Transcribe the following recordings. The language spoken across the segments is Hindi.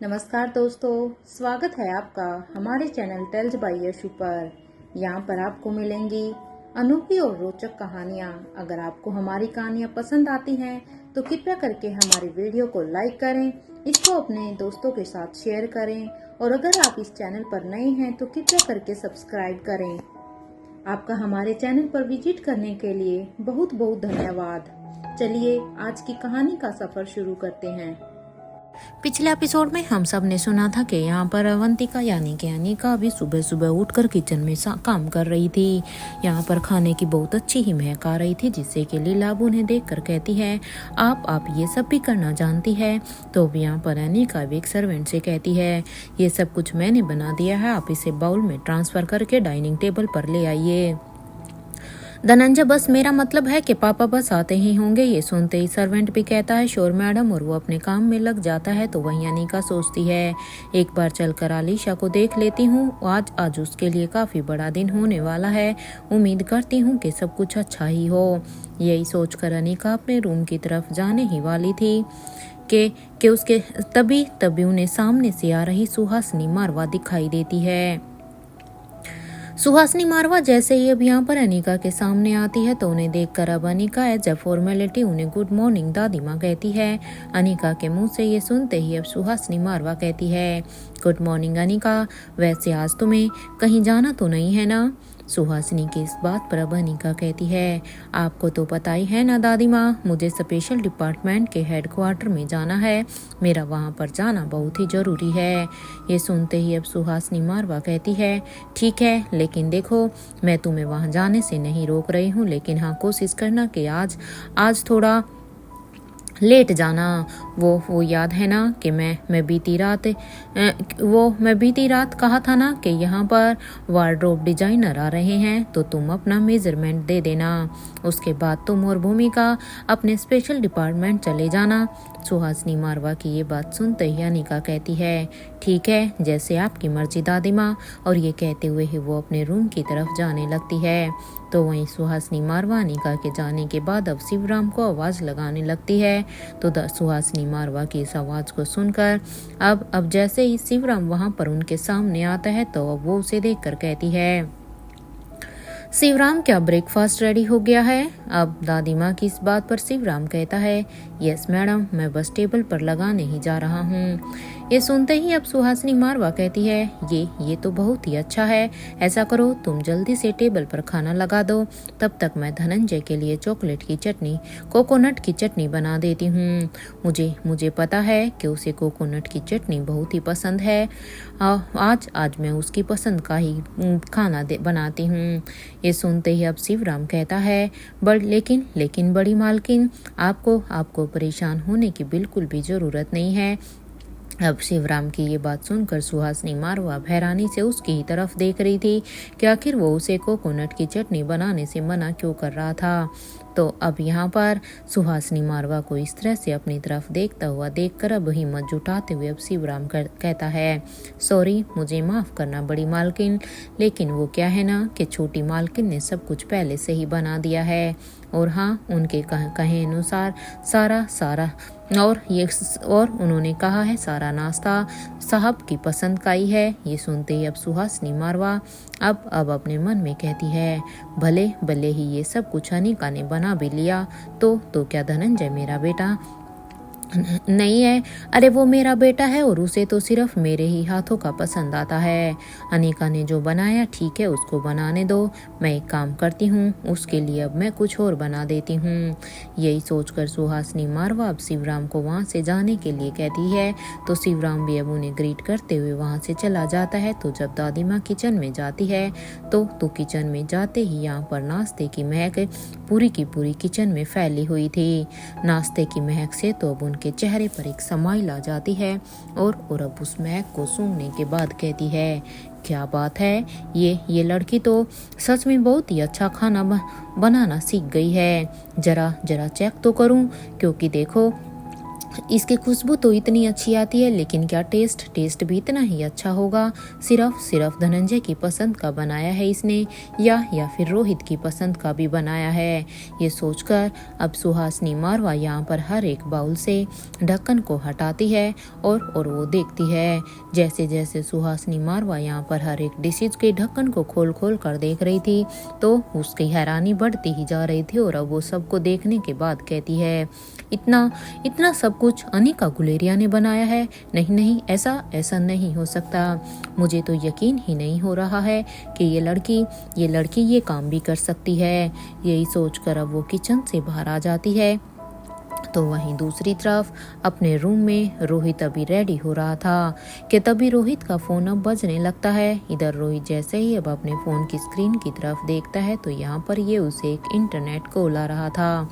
नमस्कार दोस्तों, स्वागत है आपका हमारे चैनल टेल्स बाय यशु पर। यहाँ पर आपको मिलेंगी अनोखी और रोचक कहानियाँ। अगर आपको हमारी कहानियाँ पसंद आती हैं तो कृपया करके हमारी वीडियो को लाइक करें, इसको अपने दोस्तों के साथ शेयर करें और अगर आप इस चैनल पर नए हैं तो कृपया करके सब्सक्राइब करें। आपका हमारे चैनल पर विजिट करने के लिए बहुत बहुत धन्यवाद। चलिए आज की कहानी का सफर शुरू करते हैं। पिछले एपिसोड में हम सब ने सुना था कि यहाँ पर अवंतिका यानी कि अनिका अभी सुबह सुबह उठकर किचन में काम कर रही थी। यहाँ पर खाने की बहुत अच्छी ही महक आ रही थी, जिससे कि लीलाब उन्हें देखकर कहती है आप ये सब भी करना जानती है। तो अब यहाँ पर अनिका भी एक सर्वेंट से कहती है ये सब कुछ मैंने बना दिया है, आप इसे बाउल में ट्रांसफर करके डाइनिंग टेबल पर ले आइए। धनंजय बस मेरा मतलब है कि पापा बस आते ही होंगे। ये सुनते ही सर्वेंट भी कहता है श्योर मैडम, और वो अपने काम में लग जाता है। तो वहीं अनिका सोचती है एक बार चलकर आलिशा को देख लेती हूँ, आज उसके लिए काफी बड़ा दिन होने वाला है। उम्मीद करती हूँ कि सब कुछ अच्छा ही हो। यही सोचकर अनिका अपने रूम की तरफ जाने ही वाली थी कि उसके तभी उन्हें सामने से आ रही सुहासिनी मारवा दिखाई देती है। सुहासिनी मारवा जैसे ही अब यहाँ पर अनिका के सामने आती है तो उन्हें देखकर अब अनिका एज ए फॉर्मेलिटी उन्हें गुड मॉर्निंग दादी माँ कहती है। अनिका के मुंह से ये सुनते ही अब सुहासिनी मारवा कहती है गुड मॉर्निंग अनिका, वैसे आज तुम्हें कहीं जाना तो नहीं है ना। सुहासिनी की इस बात पर अब अनिका कहती है आपको तो पता ही है ना दादी माँ, मुझे स्पेशल डिपार्टमेंट के हेडक्वार्टर में जाना है, मेरा वहाँ पर जाना बहुत ही जरूरी है। ये सुनते ही अब सुहासिनी मारवा कहती है ठीक है, लेकिन देखो मैं तुम्हें वहाँ जाने से नहीं रोक रही हूँ, लेकिन हाँ कोशिश करना कि आज थोड़ा लेट जाना। वो याद है ना कि मैं बीती रात कहा था ना कि यहाँ पर वार्डरोब डिजाइनर आ रहे हैं, तो तुम अपना मेजरमेंट दे देना, उसके बाद तुम और भूमिका अपने स्पेशल डिपार्टमेंट चले जाना। सुहासिनी मारवा की ये बात सुनते ही अनिका कहती है ठीक है, जैसे आपकी मर्जी दादी माँ, और ये कहते हुए ही वो अपने रूम की तरफ जाने लगती है। तो वहीं सुहासिनी मारवा अनिका के जाने के बाद अब शिवराम को आवाज लगाने लगती है। तो सुहासिनी मारवा की इस आवाज को सुनकर अब जैसे ही शिवराम वहां पर उनके सामने आता है तो अब वो उसे देखकर कहती है शिवराम क्या ब्रेकफास्ट रेडी हो गया है। अब दादी माँ की इस बात पर शिवराम कहता है यस मैडम, मैं बस टेबल पर लगाने ही जा रहा हूँ। ये सुनते ही अब सुहासिनी मारवा कहती है ये तो बहुत ही अच्छा है, ऐसा करो तुम जल्दी से टेबल पर खाना लगा दो, तब तक मैं धनंजय के लिए कोकोनट की चटनी बना देती हूँ। मुझे पता है कि उसे कोकोनट की चटनी बहुत ही पसंद है। आज मैं उसकी पसंद का ही खाना बनाती हूँ। ये सुनते ही अब शिवराम कहता है लेकिन बड़ी मालकिन, आपको परेशान होने की बिल्कुल भी जरूरत नहीं है। अब शिवराम की ये बात सुनकर सुहासिनी मारवा हैरानी से उसकी ही तरफ देख रही थी कि आखिर वो उसे कोकोनट की चटनी बनाने से मना क्यों कर रहा था। तो अब यहाँ पर सुहासिनी मारवा को इस तरह से अपनी तरफ देखता हुआ देखकर अब हिम्मत जुटाते हुए अब शिवराम कहता है सॉरी, मुझे माफ करना बड़ी मालकिन, लेकिन वो क्या है ना कि छोटी मालकिन ने सब कुछ पहले से ही बना दिया है, और हाँ उनके कहे अनुसार सारा और उन्होंने कहा है सारा नाश्ता साहब की पसंद का ही है। ये सुनते ही अब सुहासिनी मारवा अब अपने मन में कहती है भले ही ये सब कुछ अनिका ने बना भी लिया तो क्या धनंजय मेरा बेटा नहीं है। अरे वो मेरा बेटा है और उसे तो सिर्फ मेरे ही हाथों का पसंद आता है। अनिका ने जो बनाया ठीक है, उसको बनाने दो, मैं एक काम करती हूँ उसके लिए अब मैं कुछ और बना देती हूँ। यही सोचकर सुहासिनी मारवा अब शिवराम को वहाँ से जाने के लिए कहती है। तो शिवराम भी अब उन्हें ग्रीट करते हुए वहाँ से चला जाता है। तो जब दादी माँ किचन में जाती है तो किचन में जाते ही यहाँ पर नाश्ते की महक पूरी की पूरी किचन में फैली हुई थी। नाश्ते की महक से तो अब उनके चेहरे पर एक स्माइल आ जाती है और अब उस महक को सूंघने के बाद कहती है क्या बात है, ये लड़की तो सच में बहुत ही अच्छा खाना बनाना सीख गई है। जरा चेक तो करूं, क्योंकि देखो इसकी खुशबू तो इतनी अच्छी आती है, लेकिन क्या टेस्ट भी इतना ही अच्छा होगा। सिर्फ धनंजय की पसंद का बनाया है इसने, या फिर रोहित की पसंद का भी बनाया है। ये सोचकर अब सुहासिनी मारवा यहाँ पर हर एक बाउल से ढक्कन को हटाती है और वो देखती है। जैसे जैसे सुहासिनी मारवा यहाँ पर हर एक डिशेज के ढक्कन को खोल कर देख रही थी, तो उसकी हैरानी बढ़ती ही जा रही थी। और अब वो सबको देखने के बाद कहती है, इतना सब कुछ अनिका गुलेरिया ने बनाया है? नहीं, ऐसा नहीं हो सकता। मुझे तो यकीन ही नहीं हो रहा है कि ये लड़की ये काम भी कर सकती है। यही सोचकर अब वो किचन से बाहर आ जाती है। तो वहीं दूसरी तरफ अपने रूम में रोहित अभी रेडी हो रहा था कि तभी रोहित का फोन अब बजने लगता है। इधर रोहित जैसे ही अब अपने फोन की स्क्रीन की तरफ देखता है, तो यहाँ पर ये उसे एक इंटरनेट कॉल आ रहा था।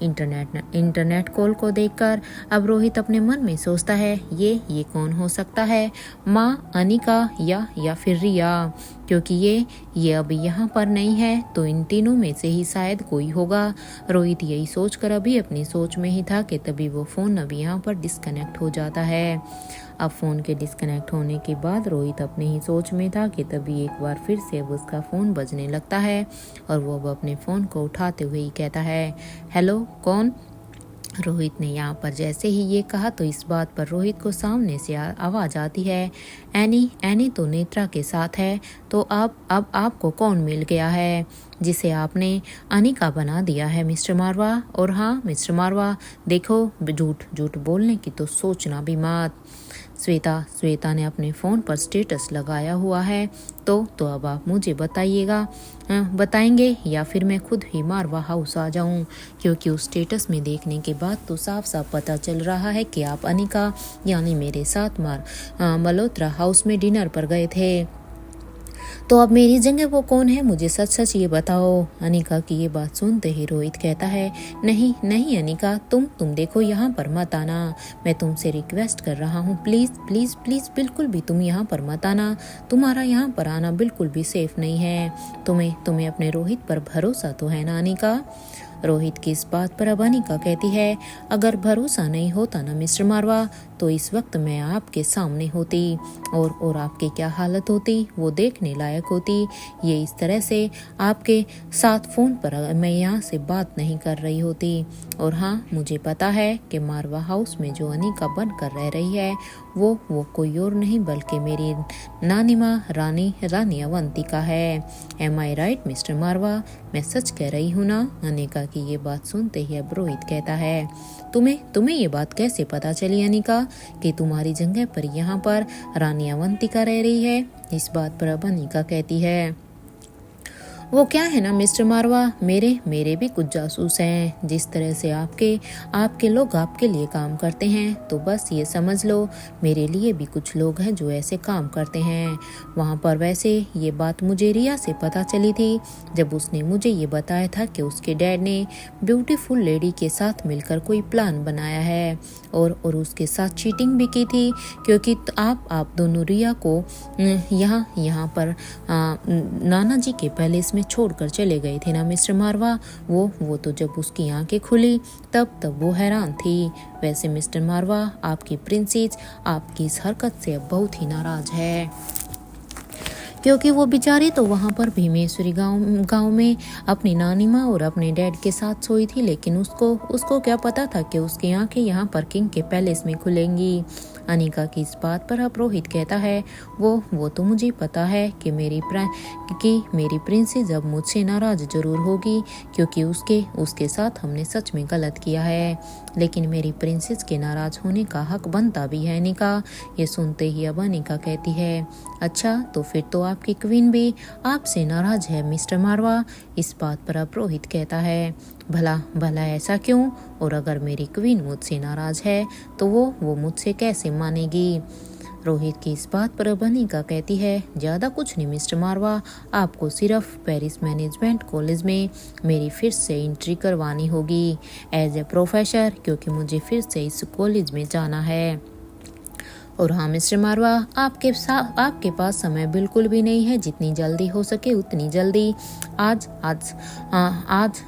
इंटरनेट कॉल को देखकर अब रोहित अपने मन में सोचता है, ये कौन हो सकता है? माँ, अनिका या फिर रिया, क्योंकि ये अभी यहाँ पर नहीं है, तो इन तीनों में से ही शायद कोई होगा। रोहित यही सोचकर अभी अपनी सोच में ही था कि तभी वो फोन अभी यहाँ पर डिस्कनेक्ट हो जाता है। अब फ़ोन के डिस्कनेक्ट होने के बाद रोहित अपने ही सोच में था कि तभी एक बार फिर से अब उसका फ़ोन बजने लगता है और वो अब अपने फ़ोन को उठाते हुए ही कहता है, हेलो, कौन? रोहित ने यहाँ पर जैसे ही ये कहा तो इस बात पर रोहित को सामने से आवाज़ आती है, एनी तो नेत्रा के साथ है, तो अब आपको कौन मिल गया है जिसे आपने अनिका बना दिया है मिस्टर मारवा? और हाँ मिस्टर मारवा, देखो झूठ बोलने की तो सोचना भी मत। श्वेता ने अपने फ़ोन पर स्टेटस लगाया हुआ है, तो अब आप मुझे बताएंगे या फिर मैं खुद ही मारवा हाउस आ जाऊं? क्योंकि उस स्टेटस में देखने के बाद तो साफ पता चल रहा है कि आप अनिका यानी मेरे साथ मल्होत्रा हाउस में डिनर पर गए थे। तो अब मेरी जगह वो कौन है? मुझे सच ये बताओ। अनिका की ये बात सुनते ही रोहित कहता है, नहीं अनिका, तुम देखो यहाँ पर मत आना। मैं तुमसे रिक्वेस्ट कर रहा हूँ, प्लीज बिल्कुल भी तुम यहाँ पर मत आना। तुम्हारा यहाँ पर आना बिल्कुल भी सेफ नहीं है। तुम्हें अपने रोहित पर भरोसा तो है ना अनिका? रोहित की इस बात पर अब अनिका कहती है, अगर भरोसा नहीं होता ना मिस्टर मारवा, तो इस वक्त मैं आपके सामने होती और आपकी क्या हालत होती वो देखने लायक होती। ये इस तरह से आपके साथ फ़ोन पर मैं यहाँ से बात नहीं कर रही होती। और हाँ, मुझे पता है कि मारवा हाउस में जो अनिका बन कर रह रही है वो कोई और नहीं बल्कि मेरी नानी माँ रानी अवंतिका है। एम आई राइट मिस्टर मारवा? मैं सच कह रही हूँ ना? अनिका की ये बात सुनते ही अब रोहित कहता है, तुम्हें ये बात कैसे पता चली अनिका कि तुम्हारी जगह पर यहाँ पर रानी अवंतिका रह रही है? इस बात पर अब अनिका कहती है, वो क्या है ना मिस्टर मारवा, मेरे भी कुछ जासूस हैं। जिस तरह से आपके लोग आपके लिए काम करते हैं, तो बस ये समझ लो मेरे लिए भी कुछ लोग हैं जो ऐसे काम करते हैं वहाँ पर। वैसे ये बात मुझे रिया से पता चली थी जब उसने मुझे ये बताया था कि उसके डैड ने ब्यूटीफुल लेडी के साथ मिलकर कोई प्लान बनाया है और उसके साथ चीटिंग भी की थी, क्योंकि आप दोनों रिया को यहाँ पर नाना जी के पैलेस में छोड़कर चले गए थे ना मिस्टर मारवा। वो तो जब उसकी आंखें खुली तब वो हैरान थी। वैसे मिस्टर मारवा, आपकी प्रिंसेस आपकी इस हरकत से अब बहुत ही नाराज है, क्योंकि वो बेचारी तो वहाँ पर भीमेश्वरी गांव में अपनी नानी माँ और अपने डैड के साथ सोई थी, लेकिन उसको क्या पता था कि उसकी आंखें यहाँ पर किंग के पैलेस में खुलेंगी। अनिका की इस बात पर अब रोहित कहता है, वो तो मुझे पता है कि मेरी प्रिंसेस अब मुझसे नाराज जरूर होगी, क्योंकि उसके साथ हमने सच में गलत किया है, लेकिन मेरी प्रिंसेस के नाराज होने का हक बनता भी है अनिका। ये सुनते ही अब अनिका कहती है, अच्छा तो फिर तो आपकी क्वीन भी आपसे नाराज है मिस्टर मारवा? इस बात पर अब रोहित कहता है, भला ऐसा क्यों? और अगर मेरी क्वीन मुझसे नाराज है तो वो मुझसे कैसे मानेगी? रोहित की इस बात पर अब अनिका कहती है, ज़्यादा कुछ नहीं मिस्टर मारवा, आपको सिर्फ पेरिस मैनेजमेंट कॉलेज में मेरी फिर से एंट्री करवानी होगी एज ए प्रोफेसर, क्योंकि मुझे फिर से इस कॉलेज में जाना है। और हाँ मिस्टर मारवा, आपके पास समय बिल्कुल भी नहीं है। जितनी जल्दी हो सके उतनी जल्दी। आज आज आज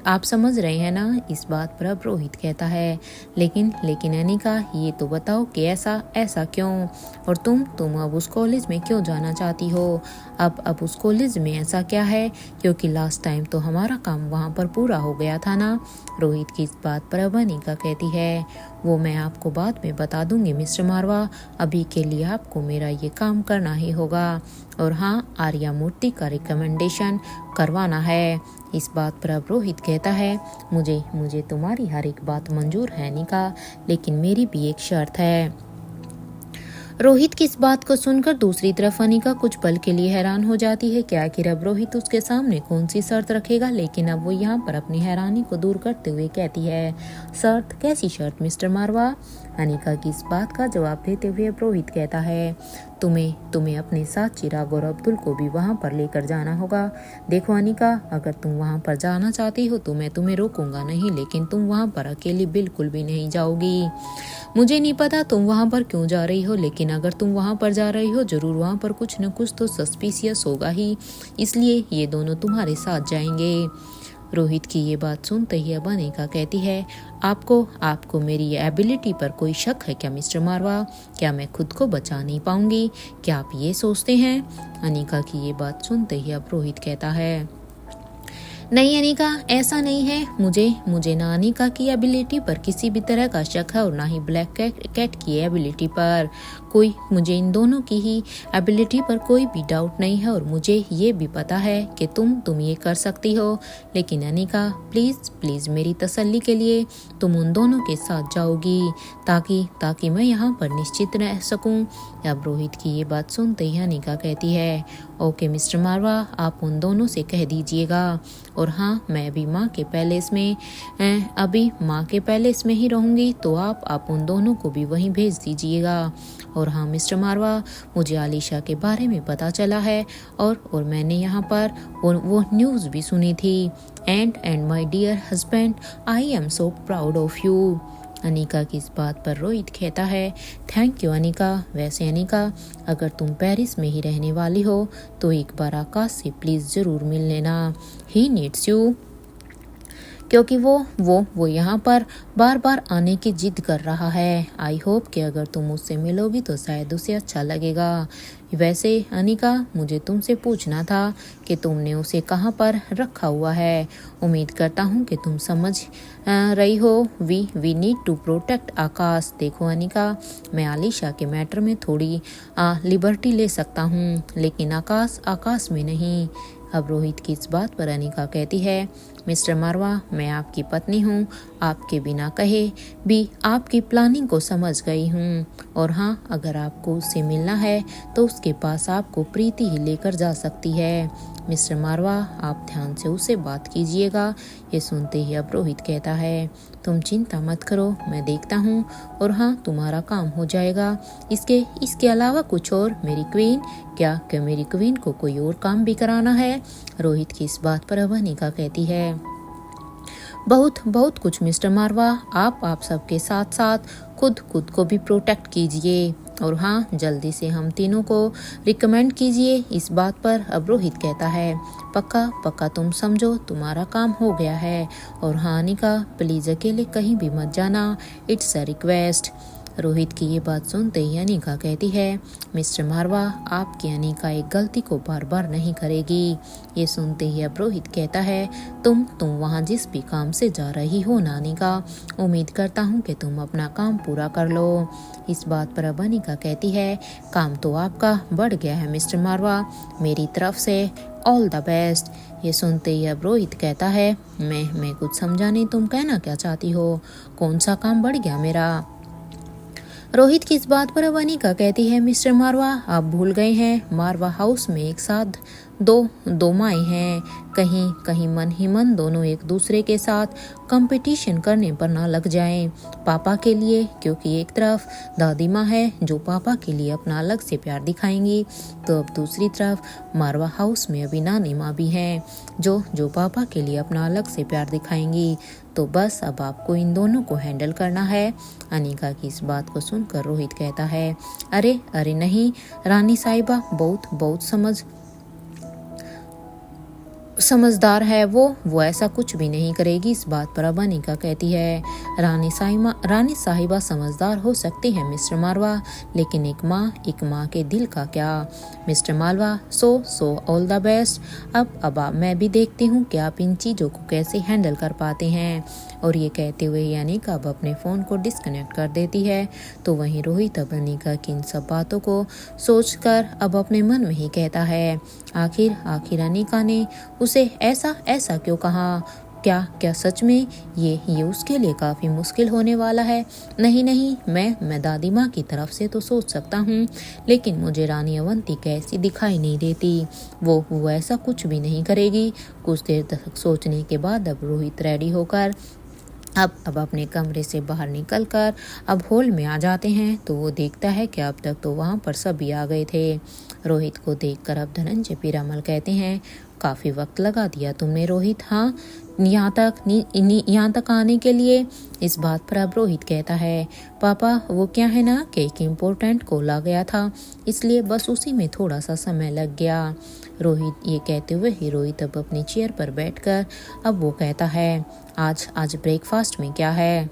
आप समझ रहे हैं ना, इस बात पर अब रोहित कहता है। लेकिन अनिका, ये तो बताओ कि ऐसा क्यों? और तुम अब उस कॉलेज में क्यों जाना चाहती हो? अब उस कॉलेज में ऐसा क्या है? क्योंकि लास्ट टाइम तो हमारा काम वहाँ पर पूरा हो गया था ना। रोहित की इस बात पर अब अनिका कहती है, वो मैं आपको बाद में बता दूंगी मिस्टर मारवा, अभी के लिए आपको मेरा ये काम करना ही होगा। और हाँ, आर्या मूर्ति का रिकमेंडेशन करवाना है। इस बात पर अब रोहित कहता है, मुझे तुम्हारी हर एक बात मंजूर है अनिका, लेकिन मेरी भी एक शर्त है। रोहित की इस बात को सुनकर दूसरी तरफ अनिका कुछ पल के लिए हैरान हो जाती है कि आखिर अब रोहित उसके सामने कौन सी शर्त रखेगा। लेकिन अब वो यहाँ पर अपनी हैरानी को दूर करते हुए कहती है, शर्त? कैसी शर्त मिस्टर मारवा? अनिका की इस बात का जवाब देते हुए अब रोहित कहता है, तुम्हें अपने साथ चिराग और अब्दुल को भी वहाँ पर लेकर जाना होगा। देखो अनिका, अगर तुम वहाँ पर जाना चाहती हो तो मैं तुम्हें रोकूंगा नहीं, लेकिन तुम वहाँ पर अकेली बिल्कुल भी नहीं जाओगी। मुझे नहीं पता तुम वहाँ पर क्यों जा रही हो, लेकिन अगर तुम वहाँ पर जा रही हो, जरूर वहाँ पर कुछ न कुछ तो सस्पिशियस होगा ही, इसलिए ये दोनों तुम्हारे साथ जाएंगे। रोहित की ये बात सुनते ही अब अनिका कहती है, आपको मेरी एबिलिटी पर कोई शक है क्या मिस्टर मारवा? क्या मैं खुद को बचा नहीं पाऊंगी? क्या आप ये सोचते हैं? अनिका की ये बात सुनते ही अब रोहित कहता है, नहीं अनिका, ऐसा नहीं है। मुझे ना अनिका की एबिलिटी पर किसी भी तरह का शक है और ना ही ब्लैक कैट की एबिलिटी पर मुझे इन दोनों की ही एबिलिटी पर कोई भी डाउट नहीं है। और मुझे ये भी पता है कि तुम ये कर सकती हो। लेकिन अनिका, प्लीज मेरी तसल्ली के लिए तुम उन दोनों के साथ जाओगी, ताकि मैं यहाँ पर निश्चित रह सकूं। अब रोहित की ये बात सुनते ही अनिका कहती है, ओके मिस्टर मारवा, आप उन दोनों से कह दीजिएगा। और हाँ, मैं अभी माँ के पैलेस में ही रहूंगी, तो आप उन दोनों को भी वहीं भेज दीजिएगा। और हाँ मिस्टर मारवा, मुझे आलिशा के बारे में पता चला है और मैंने यहाँ पर वो न्यूज़ भी सुनी थी। And my dear husband, I am so proud of you. Anika की इस बात पर रोहित कहता है, थैंक यू अनिका। वैसे अनिका, अगर तुम पेरिस में ही रहने वाली हो तो एक बार आकाश से प्लीज़ ज़रूर मिल लेना। ही नीड्स यू, क्योंकि वो यहाँ पर बार बार आने की जिद कर रहा है। आई होप कि अगर तुम उससे मिलोगी तो शायद उसे अच्छा लगेगा। वैसे अनिका, मुझे तुमसे पूछना था कि तुमने उसे कहाँ पर रखा हुआ है। उम्मीद करता हूँ कि तुम समझ रही हो। वी नीड टू प्रोटेक्ट आकाश। देखो अनिका, मैं आलिशा के मैटर में थोड़ी लिबर्टी ले सकता हूँ, लेकिन आकाश में नहीं। अब रोहित की इस बात पर अनिका कहती है, मिस्टर मारवा, मैं आपकी पत्नी हूँ, आपके बिना कहे भी आपकी प्लानिंग को समझ गई हूँ। और हाँ, अगर आपको उससे मिलना है तो उसके पास आपको प्रीति ही लेकर जा सकती है। मिस्टर मारवा, आप ध्यान से उससे बात कीजिएगा। ये सुनते ही अब रोहित कहता है, तुम चिंता मत करो, मैं देखता हूँ और हाँ, तुम्हारा काम हो जाएगा। इसके अलावा कुछ और मेरी क्वीन? क्या मेरी क्वीन को कोई और काम भी कराना है? रोहित की इस बात पर अब अनिका कहती है, बहुत कुछ मिस्टर मारवा। आप सबके साथ साथ खुद को भी प्रोटेक्ट कीजिए। और हाँ, जल्दी से हम तीनों को रिकमेंड कीजिए। इस बात पर अब रोहित कहता है, पक्का तुम समझो तुम्हारा काम हो गया है। और हाँ अनिका, प्लीज अकेले कहीं भी मत जाना, इट्स अ रिक्वेस्ट। रोहित की ये बात सुनते ही अनिका कहती है, मिस्टर मारवा, आपकी अनिका एक गलती को बार बार नहीं करेगी। ये सुनते ही अब रोहित कहता है, तुम वहाँ जिस भी काम से जा रही हो ना अनिका, उम्मीद करता हूँ कि तुम अपना काम पूरा कर लो। इस बात पर अब अनिका कहती है, काम तो आपका बढ़ गया है मिस्टर मारवा, मेरी तरफ से ऑल द बेस्ट। ये सुनते ही अब रोहित कहता है, मैं कुछ समझा नहीं, तुम कहना क्या चाहती हो? कौन सा काम बढ़ गया मेरा? रोहित की इस बात पर अब अनिका कहती है, मिस्टर मारवा, आप भूल गए हैं, मारवा हाउस में एक साथ दो माएँ हैं। कहीं कहीं मन ही मन दोनों एक दूसरे के साथ कंपटीशन करने पर ना लग जाएं। पापा के लिए, क्योंकि एक तरफ दादी माँ है जो पापा के लिए अपना अलग से प्यार दिखाएंगी, तो अब दूसरी तरफ मारवा हाउस में अभी नानी माँ भी हैं जो पापा के लिए अपना अलग से प्यार दिखाएंगी। तो बस अब आपको इन दोनों को हैंडल करना है। अनिका की इस बात को सुनकर रोहित कहता है, अरे अरे नहीं रानी साहिबा, बहुत समझदार है वो ऐसा कुछ भी नहीं करेगी। इस बात पर अब अनिका कहती है, रानी साहिबा समझदार हो सकती है मिस्टर मारवा, लेकिन एक माँ के दिल का क्या। Mister Marwah, so all the best. अब मैं भी देखती हूँ कि आप इन चीज़ों को कैसे हैंडल कर पाते हैं। और ये कहते हुए अनिका अब अपने फ़ोन को डिस्कनेक्ट कर देती है। तो वहीं रोहित अब अनिका की इन सब बातों को सोचकर अब अपने मन में ही कहता है, आखिर अनिका ने उसे ऐसा क्यों कहा। क्या सच में ये उसके लिए काफ़ी मुश्किल होने वाला है। नहीं, मैं दादी माँ की तरफ से तो सोच सकता हूँ, लेकिन मुझे रानी अवंती कैसी दिखाई नहीं देती। वो ऐसा कुछ भी नहीं करेगी। कुछ देर तक सोचने के बाद अब रोहित रेडी होकर अब अपने कमरे से बाहर निकलकर अब हॉल में आ जाते हैं। तो वो देखता है कि अब तक तो वहाँ पर सभी आ गए थे। रोहित को देखकर अब धनंजय पीरामल कहते हैं, काफ़ी वक्त लगा दिया तुमने रोहित। हाँ, यहाँ तक आने के लिए। इस बात पर अब रोहित कहता है, पापा वो क्या है ना कि एक इम्पोर्टेंट कॉल आ गया था, इसलिए बस उसी में थोड़ा सा समय लग गया। रोहित ये कहते हुए ही रोहित अब अपनी चेयर पर बैठकर अब वो कहता है, आज ब्रेकफास्ट में क्या है।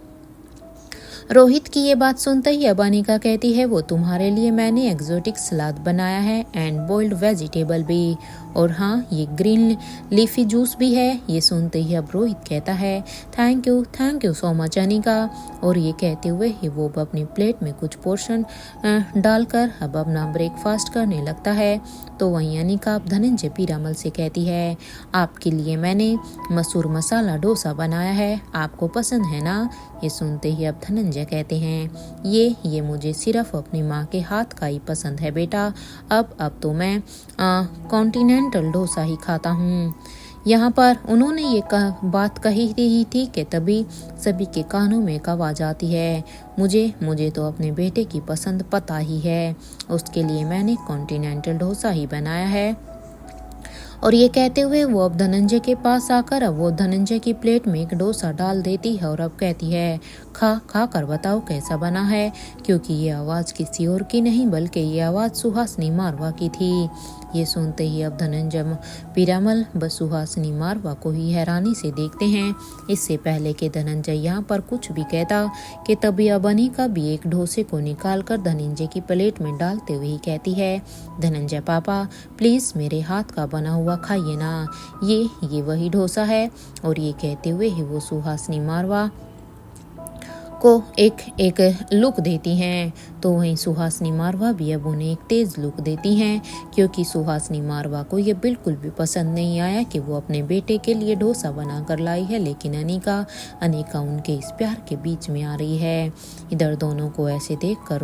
रोहित की ये बात सुनते ही अब अनिका कहती है, वो तुम्हारे लिए मैंने एक्जोटिक सलाद बनाया है एंड बॉइल्ड वेजिटेबल भी, और हाँ ये ग्रीन लीफी जूस भी है। ये सुनते ही अब रोहित कहता है, thank you so much Anika. और ये कहते हुए ही वो अपनी प्लेट में कुछ पोर्शन डालकर अब अपना ब्रेकफास्ट करने लगता है। तो वहीं अनिका अब धनंजय पीरामल से कहती है, आपके लिए मैंने मसूर मसाला डोसा बनाया है, आपको पसंद है ना। ये सुनते ही अब धनंजय कहते हैं, ये मुझे सिर्फ अपनी माँ के हाथ का ही पसंद है बेटा। अब तो मैं कॉन्टिनेंटल डोसा ही खाता हूँ। यहाँ पर उन्होंने ये बात कही ही थी कि तभी सभी के कानों में एक आवाज़ आती है, मुझे तो अपने बेटे की पसंद पता ही है, उसके लिए मैंने कॉन्टिनेंटल डोसा ही बनाया है। और ये कहते हुए वो अब धनंजय के पास आकर अब वो धनंजय की प्लेट में एक डोसा डाल देती है और अब कहती है, खा कर बताओ कैसा बना है। क्योंकि ये आवाज़ किसी और की नहीं बल्कि ये आवाज़ सुहासिनी मारवा की थी। ये सुनते ही अब धनंजय पीरामल बस सुहासिनी मारवा को ही हैरानी से देखते हैं। इससे पहले कि धनंजय यहाँ पर कुछ भी कहता कि तभी अब अनिका भी एक डोसे को निकाल कर धनंजय की प्लेट में डालते हुए ही कहती है, धनंजय पापा प्लीज़ मेरे हाथ का बना हुआ खाइए ना, ये वही डोसा है। और ये कहते हुए ही वो सुहासिनी मारवा को एक लुक देती हैं। तो वहीं सुहासिनी मारवा भी अब उन्हें एक तेज़ लुक देती हैं, क्योंकि सुहासिनी मारवा को ये बिल्कुल भी पसंद नहीं आया कि वो अपने बेटे के लिए डोसा बना कर लाई है, लेकिन अनिका उनके इस प्यार के बीच में आ रही है। इधर दोनों को ऐसे देखकर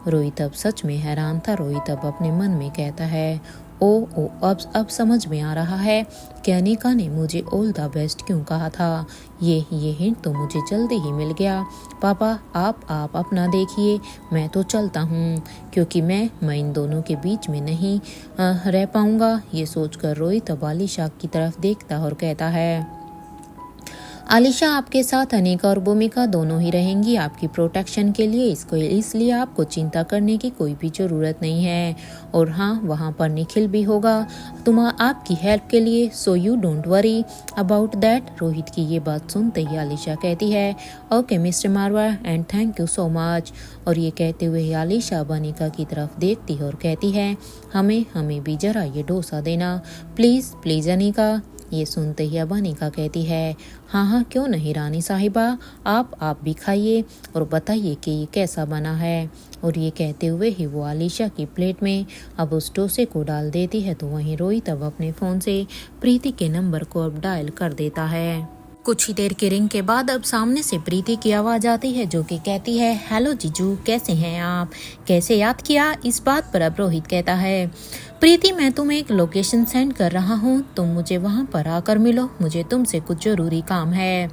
रोहित अब सच में हैरान था। रोहित अब अपने मन में कहता है, अब समझ में आ रहा है कि अनिका ने मुझे ऑल द बेस्ट क्यों कहा था। ये हिंट तो मुझे जल्दी ही मिल गया। पापा आप अपना देखिए, मैं तो चलता हूँ, क्योंकि मैं इन दोनों के बीच में नहीं रह पाऊंगा। ये सोचकर रोहित अब आलिशा की तरफ देखता और कहता है, आलिशा आपके साथ अनिका और भूमिका दोनों ही रहेंगी आपकी प्रोटेक्शन के लिए, इसलिए आपको चिंता करने की कोई भी ज़रूरत नहीं है। और हाँ, वहाँ पर निखिल भी होगा आपकी हेल्प के लिए, so you don't worry about that. Rohit की ये बात सुनते ही आलिशा कहती है, okay mister Marwah and thank you so much. और ये कहते हुए आलिशा अब अनिका की तरफ देखती है और कहती है, हमें भी जरा ये डोसा देना प्लीज़ अनिका। ये सुनते ही अब अनिका कहती है, हाँ क्यों नहीं रानी साहिबा, आप भी खाइए और बताइए कि ये कैसा बना है। और ये कहते हुए ही वो आलिशा की प्लेट में अब उस डोसे को डाल देती है। तो वहीं रोहित अब अपने फ़ोन से प्रीति के नंबर को अब डायल कर देता है। कुछ ही देर की रिंग के बाद अब सामने से प्रीति की आवाज आती है जो कि कहती है, हेलो जीजू, कैसे हैं आप, कैसे याद किया। इस बात पर अब रोहित कहता है, प्रीति मैं तुम्हें एक लोकेशन सेंड कर रहा हूँ, तुम मुझे वहाँ पर आकर मिलो, मुझे तुमसे कुछ जरूरी काम है।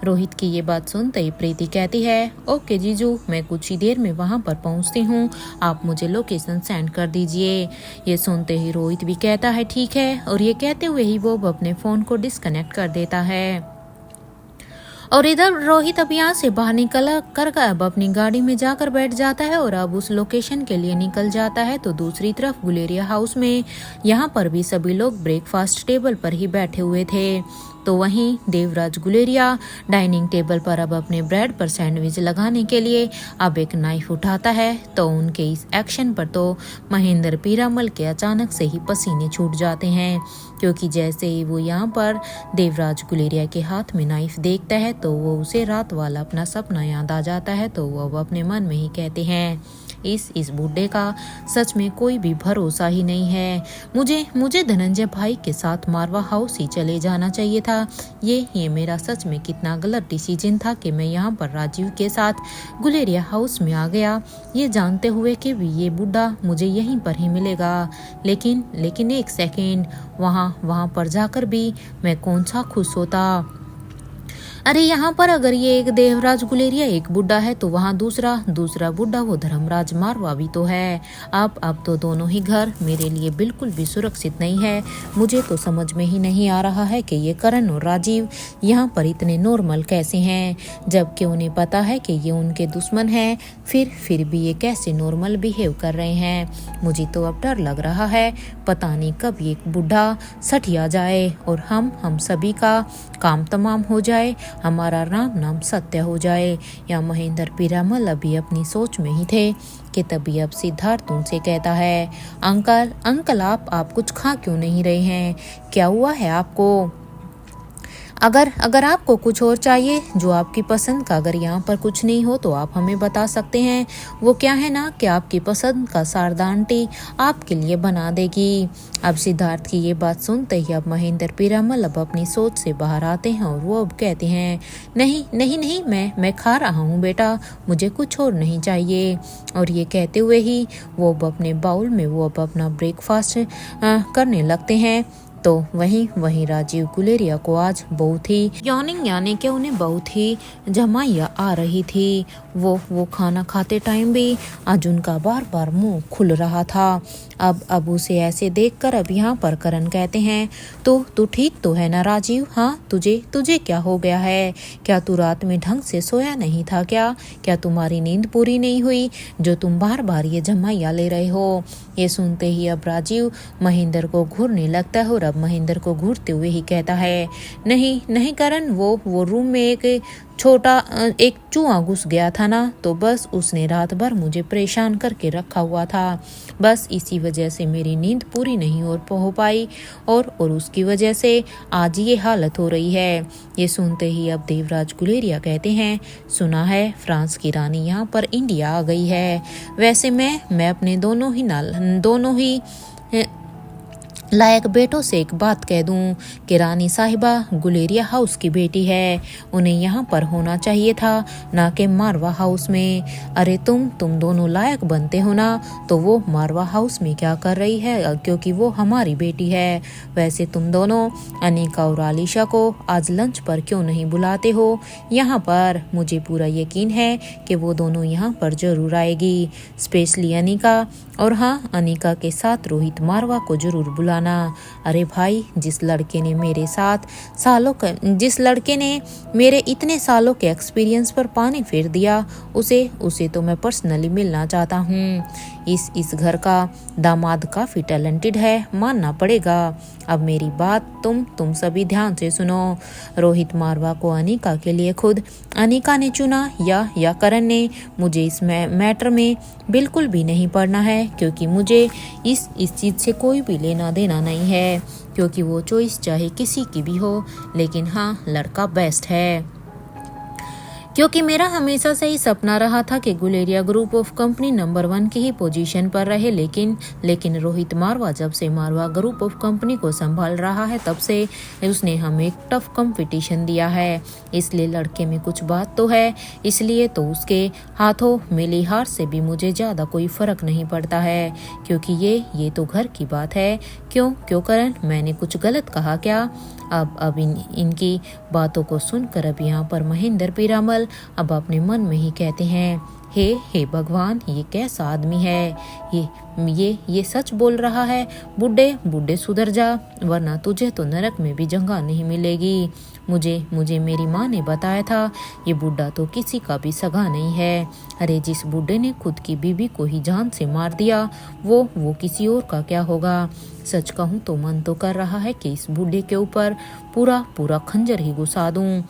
रोहित की ये बात सुनते ही प्रीति कहती है, ओके जीजू, मैं कुछ ही देर में वहाँ पर पहुँचती हूँ, आप मुझे लोकेशन सेंड कर दीजिए। ये सुनते ही रोहित भी कहता है ठीक है, और ये कहते हुए ही वो अपने फ़ोन को डिस्कनेक्ट कर देता है। और इधर रोहित अब यहाँ से बाहर निकल कर अब अपनी गाड़ी में जाकर बैठ जाता है और अब उस लोकेशन के लिए निकल जाता है। तो दूसरी तरफ गुलेरिया हाउस में यहाँ पर भी सभी लोग ब्रेकफास्ट टेबल पर ही बैठे हुए थे। तो वहीं देवराज गुलेरिया डाइनिंग टेबल पर अब अपने ब्रेड पर सैंडविच लगाने के लिए अब एक नाइफ उठाता है। तो उनके इस एक्शन पर तो महेंद्र पीरामल के अचानक से ही पसीने छूट जाते हैं, क्योंकि जैसे ही वो यहाँ पर देवराज गुलेरिया के हाथ में नाइफ देखता है तो वो उसे रात वाला अपना सपना याद आ जाता है। तो वो अपने मन में ही कहते हैं, इस बूढ़े का सच में कोई भी भरोसा ही नहीं है। मुझे धनंजय भाई के साथ मारवा हाउस ही चले जाना चाहिए था। ये मेरा सच में कितना गलत डिसीजन था कि मैं यहाँ पर राजीव के साथ गुलेरिया हाउस में आ गया, ये जानते हुए कि भी ये बूढ़ा मुझे यहीं पर ही मिलेगा। लेकिन एक सेकेंड, वहाँ पर जाकर भी मैं कौन सा खुश होता। अरे यहाँ पर अगर ये एक देवराज गुलेरिया एक बुड्ढा है तो वहाँ दूसरा बुड्ढा वो धर्मराज मारवा भी तो है। अब तो दोनों ही घर मेरे लिए बिल्कुल भी सुरक्षित नहीं है। मुझे तो समझ में ही नहीं आ रहा है कि ये करण और राजीव यहाँ पर इतने नॉर्मल कैसे हैं, जबकि उन्हें पता है कि ये उनके दुश्मन हैं, फिर भी ये कैसे नॉर्मल बिहेव कर रहे हैं। मुझे तो अब डर लग रहा है, पता नहीं कब ये बुढ़ा सठिया जाए और हम सभी का काम तमाम हो जाए, हमारा राम नाम सत्य हो जाए। या महेंद्र पीरामल अभी अपनी सोच में ही थे कि तभी अब सिद्धार्थ उनसे कहता है, अंकल आप कुछ खा क्यों नहीं रहे हैं, क्या हुआ है आपको? अगर आपको कुछ और चाहिए जो आपकी पसंद का, अगर यहाँ पर कुछ नहीं हो तो आप हमें बता सकते हैं। वो क्या है ना कि आपकी पसंद का शारदा आंटी आपके लिए बना देगी। अब सिद्धार्थ की ये बात सुनते ही अब महेंद्र पीरामल अब अपनी सोच से बाहर आते हैं और वो अब कहते हैं, नहीं मैं खा रहा हूँ बेटा, मुझे कुछ और नहीं चाहिए। और ये कहते हुए ही वो अब अपने बाउल में वो अब अपना ब्रेकफास्ट करने लगते हैं। तो वहीं राजीव गुलेरिया को आज बहुत ही यॉर्निंग यानी कि उन्हें बहुत ही जमाइया आ रही थी। वो खाना खाते टाइम भी आज उनका बार मुंह खुल रहा था। अब उसे ऐसे देखकर अब यहाँ पर करण कहते हैं, तो तू ठीक तो है ना राजीव? हाँ, तुझे क्या हो गया है? क्या तू रात में ढंग से सोया नहीं था क्या तुम्हारी नींद पूरी नहीं हुई जो तुम बार ये जमाइया ले रहे हो? ये सुनते ही अब राजीव महेंद्र को घूरने लगता है और अब महेंद्र को घूरते हुए ही कहता है, नहीं करण, वो रूम में एक चूहा घुस गया था ना, तो बस उसने रात भर मुझे परेशान करके रखा हुआ था। बस इसी वजह से मेरी नींद पूरी नहीं हो पाई और उसकी वजह से आज ये हालत हो रही है। ये सुनते ही अब देवराज गुलेरिया कहते हैं, सुना है फ्रांस की रानी यहाँ पर इंडिया आ गई है। वैसे मैं अपने दोनों ही लायक बेटों से एक बात कह दूं कि रानी साहिबा गुलेरिया हाउस की बेटी है, उन्हें यहाँ पर होना चाहिए था, ना कि मारवा हाउस में। अरे तुम दोनों लायक बनते हो ना, तो वो मारवा हाउस में क्या कर रही है, क्योंकि वो हमारी बेटी है। वैसे तुम दोनों अनिका और आलिशा को आज लंच पर क्यों नहीं बुलाते हो यहाँ पर? मुझे पूरा यकीन है कि वो दोनों यहाँ पर जरूर आएगी, स्पेशली अनिका। और हाँ, अनिका के साथ रोहित मारवा को जरूर बुलाना। अरे भाई, जिस लड़के ने मेरे इतने सालों के एक्सपीरियंस पर पानी फेर दिया, उसे तो मैं पर्सनली मिलना चाहता हूँ। इस घर का दामाद काफी टैलेंटेड है, मानना पड़ेगा। अब मेरी बात तुम सभी ध्यान से सुनो। रोहित मारवा को अनिका के लिए खुद अनिका ने चुना या करण ने, मुझे इस मैटर में बिल्कुल भी नहीं पड़ना है, क्योंकि मुझे इस चीज़ से कोई भी लेना देना नहीं है, क्योंकि वो चॉइस चाहे किसी की भी हो, लेकिन हाँ, लड़का बेस्ट है। क्योंकि मेरा हमेशा से ही सपना रहा था कि Guleria group of company number 1 की ही पोजीशन पर रहे, लेकिन रोहित मारवा जब से मारवा ग्रुप ऑफ कंपनी को संभाल रहा है तब से उसने हमें एक टफ कंपटीशन दिया है। इसलिए लड़के में कुछ बात तो है, इसलिए तो उसके हाथों मिली हार से भी मुझे ज़्यादा कोई फर्क नहीं पड़ता है, क्योंकि ये तो घर की बात है। क्यों करण, मैंने कुछ गलत कहा क्या? अब इनकी बातों को सुनकर अब यहाँ पर महेंद्र पीरामल अब अपने मन में ही कहते हैं, हे भगवान, ये कैसा आदमी है? ये सच बोल रहा है। बुड्ढे सुधर जा, वरना तुझे तो नरक में भी जगह नहीं मिलेगी। मुझे मेरी माँ ने बताया था, ये बुड्ढा तो किसी का भी सगा नहीं है। अरे जिस बुड्ढे ने खुद की बीवी को ही जान से मार दिया, वो किसी और का क्या होगा? सच कहूँ तो मन तो कर रहा है कि इस बुड्ढे के ऊपर पूरा खंजर ही घुसा दूं,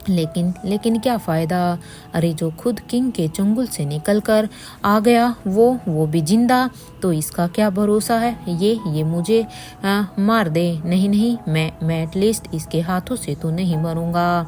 लेकिन क्या फायदा? अरे जो खुद किंग के चंगुल से निकलकर आ गया वो भी जिंदा, तो इसका क्या भरोसा है? ये मुझे मार दे। नहीं, मैं एटलीस्ट इसके हाथों से तो नहीं मरूंगा।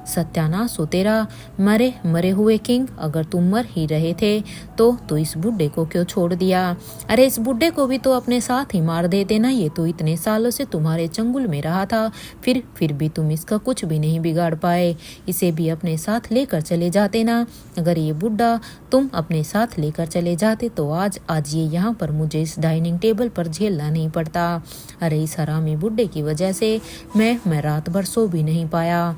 सत्यानाश हो तेरा, मरे हुए किंग। अगर तुम मर ही रहे थे तो इस बुड्ढे को क्यों छोड़ दिया? अरे इस बुड्ढे को भी तो अपने साथ ही मार देते ना, ये तो इतने सालों से तुम्हारे चंगुल में रहा था, फिर भी तुम इसका कुछ भी नहीं बिगाड़ पाए। इसे भी अपने साथ लेकर चले जाते ना। अगर ये बुड्ढा तुम अपने साथ लेकर चले जाते तो आज ये यहाँ पर मुझे इस डाइनिंग टेबल पर झेलना नहीं पड़ता। अरे इस हरामी बुड्ढे की वजह से मैं रात भर सो भी नहीं पाया।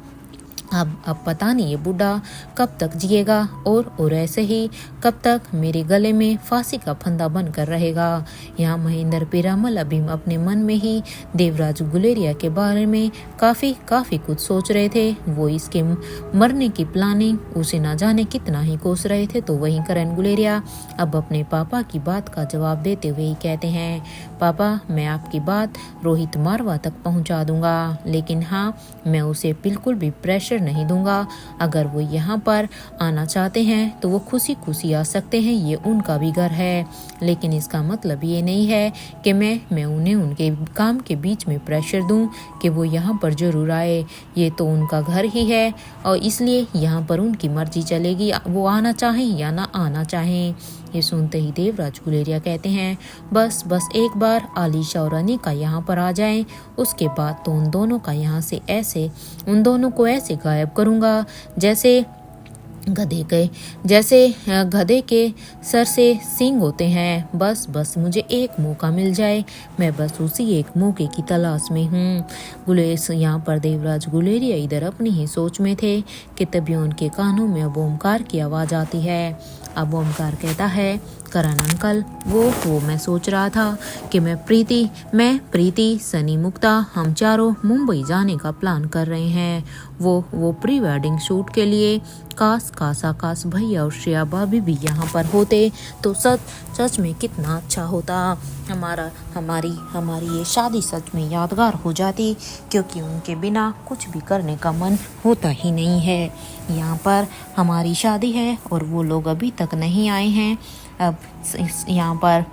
अब पता नहीं ये बूढ़ा कब तक जिएगा और ऐसे ही कब तक मेरे गले में फांसी का फंदा बनकर रहेगा। यहाँ महेंद्र पीरामल अभी अपने मन में ही देवराज गुलेरिया के बारे में काफ़ी कुछ सोच रहे थे। वो इसके मरने की प्लानिंग उसे ना जाने कितना ही कोस रहे थे। तो वहीं करण गुलेरिया अब अपने पापा की बात का जवाब देते हुए ही कहते हैं, पापा मैं आपकी बात रोहित मारवा तक पहुँचा दूंगा, लेकिन हाँ मैं उसे बिल्कुल भी प्रेशर नहीं दूंगा। अगर वो यहाँ पर आना चाहते हैं तो वो खुशी आ सकते हैं, ये उनका भी घर है। लेकिन इसका मतलब ये नहीं है कि मैं उन्हें उनके काम के बीच में प्रेशर दूं कि वो यहाँ पर जरूर आए। ये तो उनका घर ही है और इसलिए यहाँ पर उनकी मर्जी चलेगी, वो आना चाहें या ना आना चाहें। ये सुनते ही देवराज गुलेरिया कहते हैं, बस एक बार आलिशा और अनिका यहाँ पर आ जाएं, उसके बाद तो उन दोनों को ऐसे गायब करूँगा जैसे गधे के सर से सींग होते हैं। बस मुझे एक मौका मिल जाए, मैं बस उसी एक मौके की तलाश में हूँ। यहाँ पर देवराज गुलेरिया इधर अपनी ही सोच में थे कि तभी उनके कानों में अब ओमकार की आवाज़ आती है। अब ओमकार कहता है, करण अंकल, वो मैं सोच रहा था कि मैं प्रीति सनी मुक्ता हम चारों मुंबई जाने का प्लान कर रहे हैं। वो प्री वेडिंग शूट के लिए काश भैया और श्रेया भाभी भी यहाँ पर होते तो सच में कितना अच्छा होता। हमारी ये शादी सच में यादगार हो जाती, क्योंकि उनके बिना कुछ भी करने का मन होता ही नहीं है। यहाँ पर हमारी शादी है और वो लोग अभी तक नहीं आए हैं। अब यहाँ पर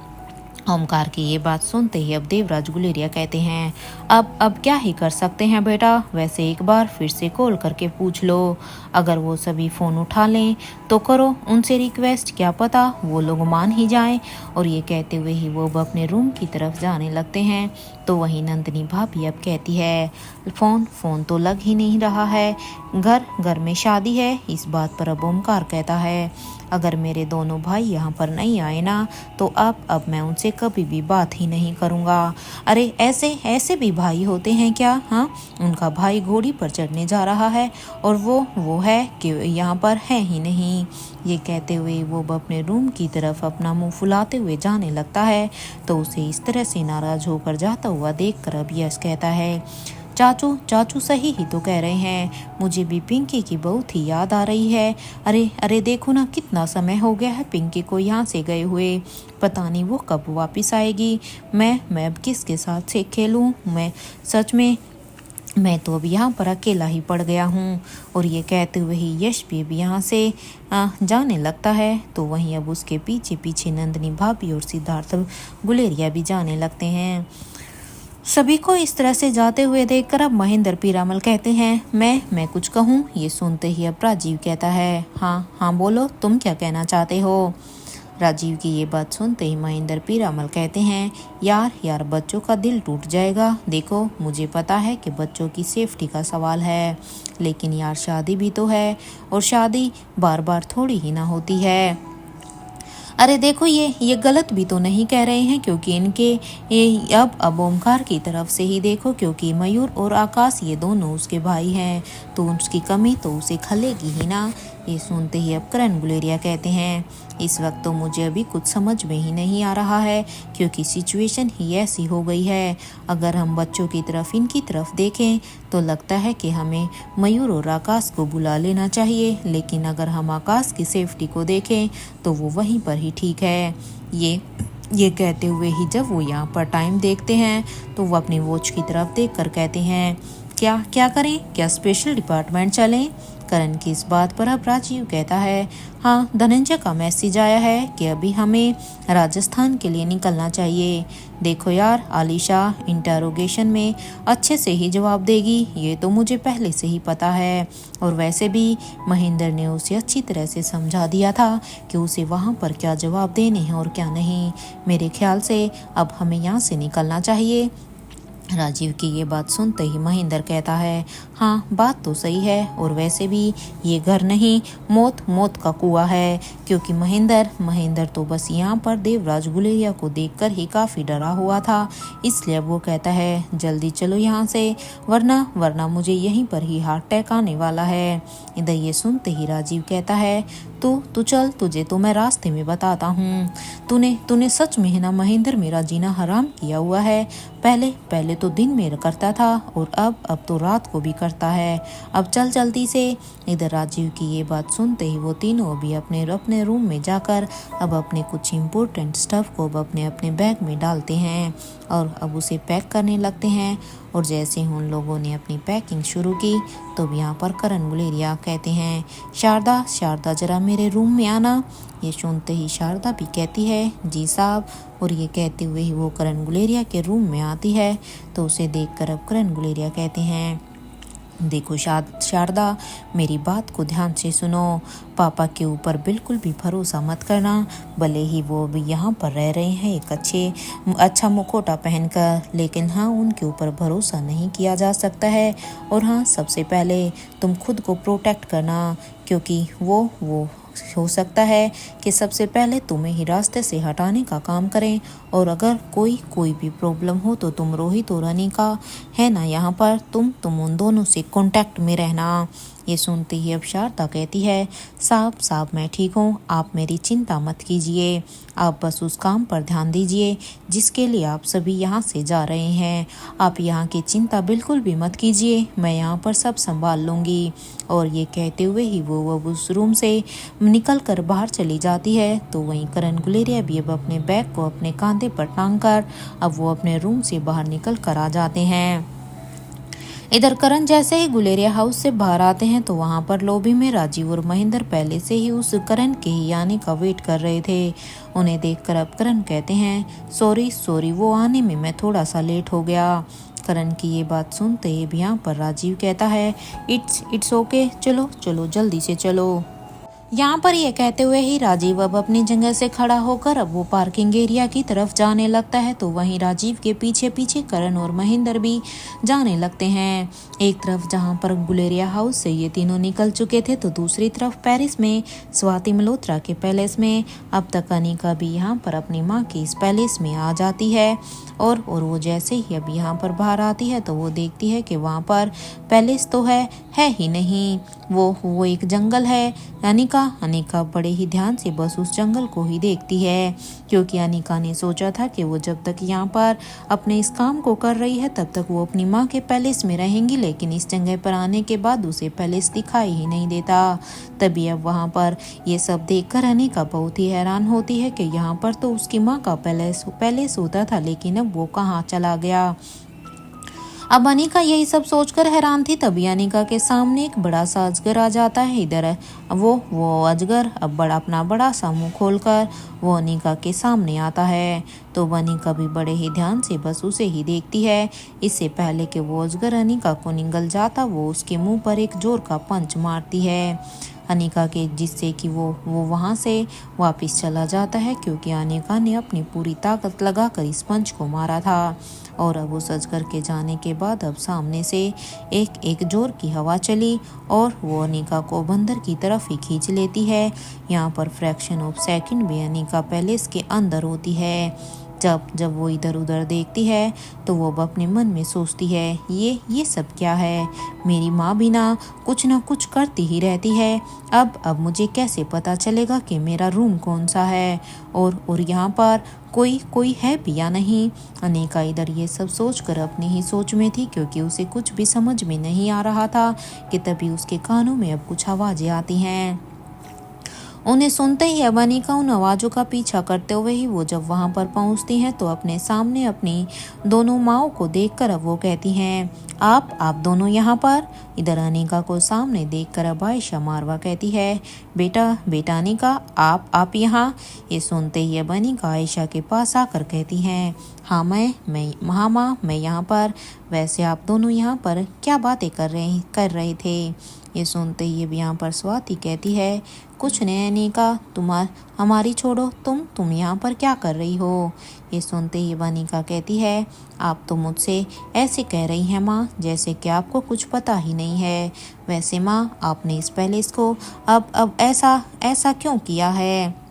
ओमकार की ये बात सुनते ही अब देवराज गुलेरिया कहते हैं, अब क्या ही कर सकते हैं बेटा, वैसे एक बार फिर से कॉल करके पूछ लो। अगर वो सभी फ़ोन उठा लें तो करो उनसे रिक्वेस्ट, क्या पता वो लोग मान ही जाएं। और ये कहते हुए ही वो अपने रूम की तरफ जाने लगते हैं। तो वहीं नंदिनी भाभी अब कहती है, फ़ोन तो लग ही नहीं रहा है, घर में शादी है। इस बात पर अब ओमकार कहता है, अगर मेरे दोनों भाई यहाँ पर नहीं आए ना तो अब मैं उनसे कभी भी बात ही नहीं करूँगा। अरे ऐसे भी भाई होते हैं क्या? हाँ, उनका भाई घोड़ी पर चढ़ने जा रहा है और वो है कि यहाँ पर है ही नहीं। ये कहते हुए वो अपने रूम की तरफ अपना मुंह फुलाते हुए जाने लगता है। तो उसे इस तरह से नाराज होकर जाता हुआ देखकर अब यश कहता है, चाचू सही ही तो कह रहे हैं, मुझे भी पिंकी की बहुत ही याद आ रही है। अरे देखो ना, कितना समय हो गया है पिंकी को यहाँ से गए हुए, पता नहीं वो कब वापस आएगी। मैं अब किसके साथ से खेलूँ? मैं तो अब यहाँ पर अकेला ही पड़ गया हूँ। और ये कहते हुए ही यश भी यहाँ से जाने लगता है। तो वहीं अब उसके पीछे नंदिनी भाभी और सिद्धार्थ गुलेरिया भी जाने लगते हैं। सभी को इस तरह से जाते हुए देखकर अब महेंद्र पीरामल कहते हैं, मैं कुछ कहूँ। ये सुनते ही अब राजीव कहता है, हाँ हाँ बोलो, तुम क्या कहना चाहते हो। राजीव की ये बात सुनते ही महेंद्र पीरामल कहते हैं, यार बच्चों का दिल टूट जाएगा। देखो मुझे पता है कि बच्चों की सेफ्टी का सवाल है, लेकिन यार शादी भी तो है, और शादी बार बार थोड़ी ही ना होती है। अरे देखो ये गलत भी तो नहीं कह रहे हैं, क्योंकि इनके ये अब ओमकार की तरफ से ही देखो, क्योंकि मयूर और आकाश ये दोनों उसके भाई हैं, तो उसकी कमी तो उसे खलेगी ही ना। ये सुनते ही अब करण गुलेरिया कहते हैं, इस वक्त तो मुझे अभी कुछ समझ में ही नहीं आ रहा है, क्योंकि सिचुएशन ही ऐसी हो गई है। अगर हम बच्चों की तरफ इनकी तरफ देखें तो लगता है कि हमें मयूर और आकाश को बुला लेना चाहिए, लेकिन अगर हम आकाश की सेफ्टी को देखें तो वो वहीं पर ही ठीक है। ये कहते हुए ही जब वो यहाँ पर टाइम देखते हैं तो वो अपनी वॉच की तरफ देखकर कहते हैं, क्या क्या करें, क्या स्पेशल डिपार्टमेंट चलें। करण की इस बात पर अब राजीव कहता है, हाँ धनंजय का मैसेज आया है कि अभी हमें राजस्थान के लिए निकलना चाहिए। देखो यार आलिशा इंटरोगेशन में अच्छे से ही जवाब देगी, ये तो मुझे पहले से ही पता है, और वैसे भी महेंद्र ने उसे अच्छी तरह से समझा दिया था कि उसे वहाँ पर क्या जवाब देने हैं और क्या नहीं। मेरे ख्याल से अब हमें यहाँ से निकलना चाहिए। राजीव की ये बात सुनते ही महेंद्र कहता है, हाँ बात तो सही है, और वैसे भी ये घर नहीं मौत का कुआं है, क्योंकि महेंद्र तो बस यहाँ पर देवराज गुलेरिया को देखकर ही काफ़ी डरा हुआ था। इसलिए अब वो कहता है, जल्दी चलो यहाँ से, वरना मुझे यहीं पर ही हार्ट अटैक आने वाला है। इधर ये सुनते ही राजीव कहता है, तू चल, तुझे तो मैं रास्ते में बताता हूँ। तूने सच में ना महेंद्र मेरा जीना हराम किया हुआ है। पहले तो दिन में करता था, और अब तो रात को भी करता है। अब चल जल्दी से। इधर राजीव की ये बात सुनते ही वो तीनों भी अपने रूम में जाकर अब अपने कुछ इम्पोर्टेंट स्टफ को अब अपने बैग में डालते हैं और अब उसे पैक करने लगते हैं। और जैसे ही उन लोगों ने अपनी पैकिंग शुरू की तो यहाँ पर करण गुलेरिया कहते हैं, शारदा जरा मेरे रूम में आना। ये सुनते ही शारदा भी कहती है, जी साहब, और ये कहते हुए ही वो करण गुलेरिया के रूम में आती है। तो उसे देखकर अब करण गुलेरिया कहते हैं, देखो शारदा, मेरी बात को ध्यान से सुनो। पापा के ऊपर बिल्कुल भी भरोसा मत करना, भले ही वो भी यहाँ पर रह रहे हैं एक अच्छा मुखौटा पहनकर, लेकिन हाँ उनके ऊपर भरोसा नहीं किया जा सकता है। और हाँ सबसे पहले तुम खुद को प्रोटेक्ट करना, क्योंकि वो हो सकता है कि सबसे पहले तुम्हें ही रास्ते से हटाने का काम करें, और अगर कोई भी प्रॉब्लम हो तो तुम रोहित और अनिका है ना यहाँ पर, तुम उन दोनों से कांटेक्ट में रहना। ये सुनते ही अब शारदा कहती है, साहब मैं ठीक हूँ, आप मेरी चिंता मत कीजिए, आप बस उस काम पर ध्यान दीजिए जिसके लिए आप सभी यहाँ से जा रहे हैं। आप यहाँ की चिंता बिल्कुल भी मत कीजिए, मैं यहाँ पर सब संभाल लूँगी। और ये कहते हुए ही वो उस रूम से निकल कर बाहर चली जाती है। तो वहीं करण गुलेरिया भी अब अपने बैग को अपने कंधे पर टांग कर अब वो अपने रूम से बाहर निकल कर आ जाते हैं। इधर करण जैसे ही गुलेरिया हाउस से बाहर आते हैं तो वहां पर लॉबी में राजीव और महेंद्र पहले से ही उस करण के ही आने का वेट कर रहे थे। उन्हें देखकर अब करण कहते हैं, सॉरी वो आने में मैं थोड़ा सा लेट हो गया। करण की ये बात सुनते ही भी यहाँ पर राजीव कहता है, इट्स ओके, चलो जल्दी से चलो। यहाँ पर ये कहते हुए ही राजीव अब अपनी जगह से खड़ा होकर अब वो पार्किंग एरिया की तरफ जाने लगता है। तो वहीं राजीव के पीछे पीछे करण और महेंद्र भी जाने लगते हैं। एक तरफ जहाँ पर गुलेरिया हाउस से ये तीनों निकल चुके थे, तो दूसरी तरफ पेरिस में स्वाति मल्होत्रा के पैलेस में अब तक अनिका भी यहाँ पर अपनी माँ के इस पैलेस में आ जाती है। और वो जैसे ही अब यहाँ पर बाहर आती है तो वो देखती है कि वहाँ पर पैलेस तो है ही नहीं, वो एक जंगल है। अनिका बड़े ही ध्यान से बस उस जंगल को ही देखती है, क्योंकि अनिका ने सोचा था कि वो जब तक यहाँ पर अपने इस काम को कर रही है तब तक वो अपनी माँ के पैलेस में रहेंगी, लेकिन इस जगह पर आने के बाद उसे पैलेस दिखाई ही नहीं देता। तभी अब वहाँ पर ये सब देखकर अनिका बहुत ही हैरान होती है कि यहाँ पर तो उसकी माँ का पैलेस होता था, लेकिन अब वो कहाँ चला गया। अब अनिका यही सब सोचकर हैरान थी। तभी अनिका के सामने एक बड़ा सा अजगर आ जाता है। इधर वो अजगर अब अपना बड़ा सा मुंह खोलकर वो अनिका के सामने आता है। तो अनिका भी बड़े ही ध्यान से बस उसे ही देखती है। इससे पहले कि वो अजगर अनिका को निगल जाता, वो उसके मुंह पर एक जोर का पंच मारती है अनिका के, जिससे कि वो वहाँ से वापस चला जाता है, क्योंकि अनिका ने अपनी पूरी ताकत लगाकर इस पंच को मारा था। और अब उस अजगर के जाने के बाद अब सामने से एक जोर की हवा चली और वो अनिका को बंदर की तरफ ही खींच लेती है। यहाँ पर फ्रैक्शन ऑफ सेकंड भी अनिका पैलेस के अंदर होती है। जब वो इधर उधर देखती है तो वो अब अपने मन में सोचती है, ये सब क्या है। मेरी माँ भी ना कुछ करती ही रहती है। अब मुझे कैसे पता चलेगा कि मेरा रूम कौन सा है और यहाँ पर कोई है भी या नहीं। अनिका इधर ये सब सोचकर अपनी ही सोच में थी, क्योंकि उसे कुछ भी समझ में नहीं आ रहा था कि तभी उसके कानों में अब कुछ आवाजें आती हैं। उन्हें सुनते ही अब अनिका उन आवाज़ों का पीछा करते हुए ही वो जब वहाँ पर पहुँचती हैं तो अपने सामने अपनी दोनों माँओं को देखकर अब वो कहती हैं, आप दोनों यहाँ पर। इधर अनिका को सामने देखकर अब आयशा मारवा कहती है, बेटा अनिका, आप यहाँ। ये सुनते ही अब अनिका आयशा के पास आकर कहती हैं, हाँ माँ, मैं यहाँ पर। वैसे आप दोनों यहाँ पर क्या बातें कर रहे थे। ये सुनते ही अब यहाँ पर स्वाति कहती है, कुछ नहीं अनिका, हमारी छोड़ो, तुम यहाँ पर क्या कर रही हो। ये सुनते ही अनिका कहती है, आप तो मुझसे ऐसे कह रही हैं माँ, जैसे कि आपको कुछ पता ही नहीं है। वैसे माँ, आपने इस पैलेस को अब ऐसा क्यों किया है।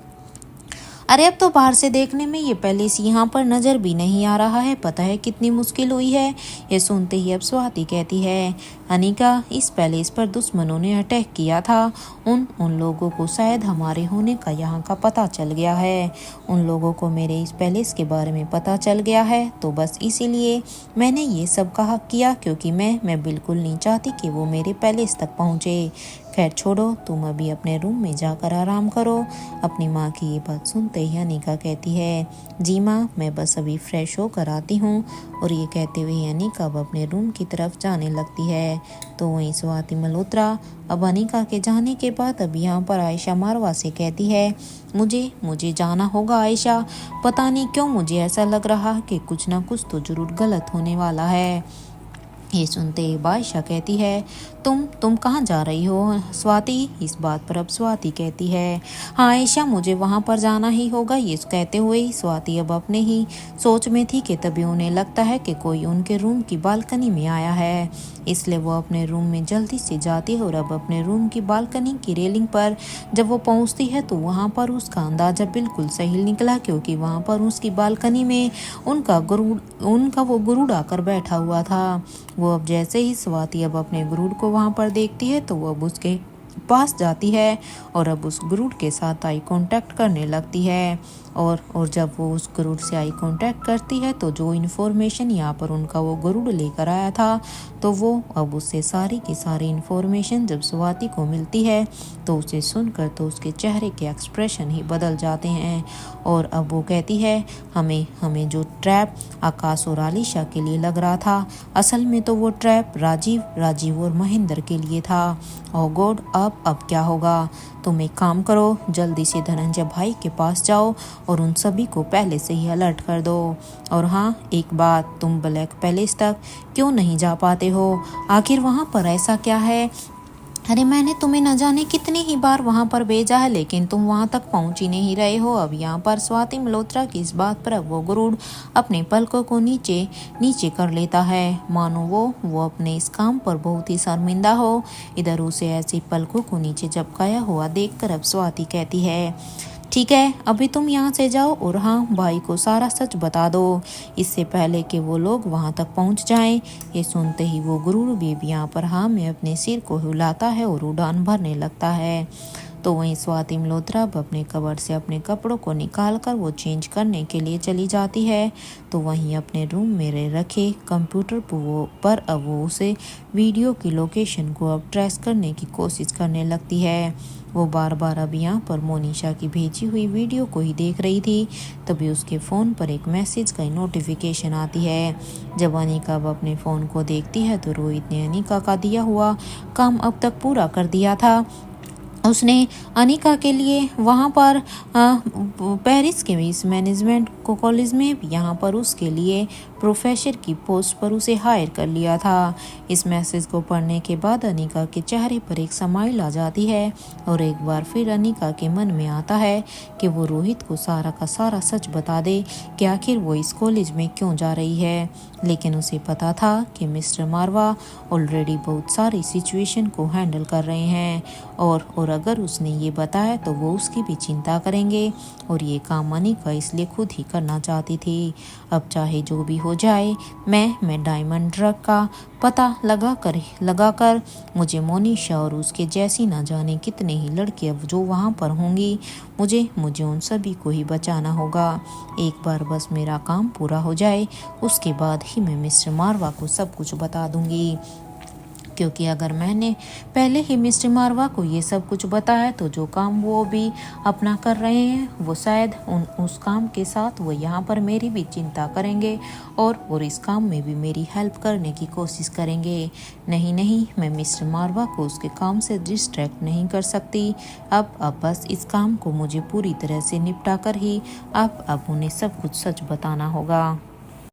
अरे अब तो बाहर से देखने में ये पैलेस यहाँ पर नज़र भी नहीं आ रहा है। पता है कितनी मुश्किल हुई है। ये सुनते ही अब स्वाति कहती है, अनिका, इस पैलेस पर दुश्मनों ने अटैक किया था। उन लोगों को शायद हमारे होने का यहाँ का पता चल गया है। उन लोगों को मेरे इस पैलेस के बारे में पता चल गया है, तो बस इसीलिए मैंने ये सब किया, क्योंकि मैं बिल्कुल नहीं चाहती कि वो मेरे पैलेस तक पहुँचे। खैर छोड़ो, तुम अभी अपने रूम में जाकर आराम करो। अपनी माँ की ये बात सुनते ही अनिका कहती है, जी माँ, मैं बस अभी फ्रेश होकर आती हूँ। और ये कहते हुए अनिका अब अपने रूम की तरफ जाने लगती है। तो वहीं स्वाति मल्होत्रा अब अनिका के जाने के बाद अब यहाँ पर आयशा मारवा से कहती है, मुझे जाना होगा आयशा। पता नहीं क्यों मुझे ऐसा लग रहा कि कुछ ना कुछ तो जरूर गलत होने वाला है। ये सुनते ही आयशा कहती है, तुम कहाँ जा रही हो स्वाति। इस बात पर अब स्वाति कहती है, हाँ आयशा, मुझे वहाँ पर जाना ही होगा। ये कहते हुए ही स्वाति अब अपने ही सोच में थी कि तभी उन्हें लगता है कि कोई उनके रूम की बालकनी में आया है। इसलिए वो अपने रूम में जल्दी से जाती है और अब अपने रूम की बालकनी की रेलिंग पर जब वो पहुँचती है तो वहाँ पर उसका अंदाज़ा बिल्कुल सही निकला, क्योंकि वहाँ पर उसकी बालकनी में उनका वो गरुड़ आकर बैठा हुआ था। वो अब जैसे ही स्वाति अब अपने गरुड़ को वहाँ पर देखती है तो वो अब उसके पास जाती है और अब उस गरुड़ के साथ आई कांटेक्ट करने लगती है। और जब वो उस गरुड़ से आई कांटेक्ट करती है तो जो इन्फॉर्मेशन यहाँ पर उनका वो गरुड़ लेकर आया था, तो वो अब उससे सारी की सारी इन्फॉर्मेशन जब स्वाति को मिलती है तो उसे सुनकर तो उसके चेहरे के एक्सप्रेशन ही बदल जाते हैं। और अब वो कहती है, हमें जो ट्रैप आकाश और आलिशा के लिए लग रहा था, असल में तो वो ट्रैप राजीव और महेंद्र के लिए था। ओह गॉड, अब क्या होगा। तुम एक काम करो, जल्दी से धनंजय भाई के पास जाओ और उन सभी को पहले से ही अलर्ट कर दो। और हाँ, एक बात, तुम ब्लैक पैलेस तक क्यों नहीं जा पाते हो। आखिर वहाँ पर ऐसा क्या है। अरे मैंने तुम्हें न जाने कितनी ही बार वहाँ पर भेजा है, लेकिन तुम वहाँ तक पहुँच ही नहीं रहे हो। अब यहाँ पर स्वाति मल्होत्रा की इस बात पर अब वो गरुड़ अपने पलकों को नीचे कर लेता है, मानो वो अपने इस काम पर बहुत ही शर्मिंदा हो। इधर उसे ऐसी पलकों को नीचे झपकाया हुआ देखकर अब स्वाति कहती है, ठीक है, अभी तुम यहाँ से जाओ और हाँ, भाई को सारा सच बता दो, इससे पहले कि वो लोग वहाँ तक पहुँच जाएं। ये सुनते ही वो गरुड़ भी यहाँ पर हाँ में अपने सिर को हिलाता है और उड़ान भरने लगता है। तो वहीं स्वाति मल्होत्रा अब अपने कबर्ड से अपने कपड़ों को निकाल कर वो चेंज करने के लिए चली जाती है। तो वहीं अपने रूम में रखे कंप्यूटर पर अब वो उसे वीडियो की लोकेशन को अब ट्रेस करने की कोशिश करने लगती है। वो बार बार अब यहाँ पर मोनिशा की भेजी हुई वीडियो को ही देख रही थी। तभी उसके फ़ोन पर एक मैसेज का नोटिफिकेशन आती है। जब अनिका अब अपने फ़ोन को देखती है तो रोहित ने अनिका का दिया हुआ काम अब तक पूरा कर दिया था। उसने अनिका के लिए वहाँ पर पेरिस के इस मैनेजमेंट को कॉलेज में यहाँ पर उसके लिए प्रोफेसर की पोस्ट पर उसे हायर कर लिया था। इस मैसेज को पढ़ने के बाद अनिका के चेहरे पर एक स्माइल आ जाती है और एक बार फिर अनिका के मन में आता है कि वो रोहित को सारा का सारा सच बता दे कि आखिर वो इस कॉलेज में क्यों जा रही है। लेकिन उसे पता था कि मिस्टर मारवा ऑलरेडी बहुत सारी सिचुएशन को हैंडल कर रहे हैं और अगर उसने ये बताया तो वो उसकी भी चिंता करेंगे और ये काम अनिका इसलिए खुद ही करना चाहती थी। अब चाहे जो भी हो जाए मैं डायमंड ड्रग का पता लगा कर मुझे मोनिशा और उसके जैसी ना जाने कितने ही लड़के अब जो वहाँ पर होंगी मुझे उन सभी को ही बचाना होगा। एक बार बस मेरा काम पूरा हो जाए उसके बाद ही मैं मिस्टर मारवा को सब कुछ बता दूंगी, क्योंकि अगर मैंने पहले ही मिस्टर मारवा को ये सब कुछ बताया तो जो काम वो भी अपना कर रहे हैं वो शायद उस काम के साथ वो यहाँ पर मेरी भी चिंता करेंगे और इस काम में भी मेरी हेल्प करने की कोशिश करेंगे। नहीं, मैं मिस्टर मारवा को उसके काम से डिस्ट्रैक्ट नहीं कर सकती। अब बस इस काम को मुझे पूरी तरह से निपटा कर ही अब उन्हें सब कुछ सच बताना होगा।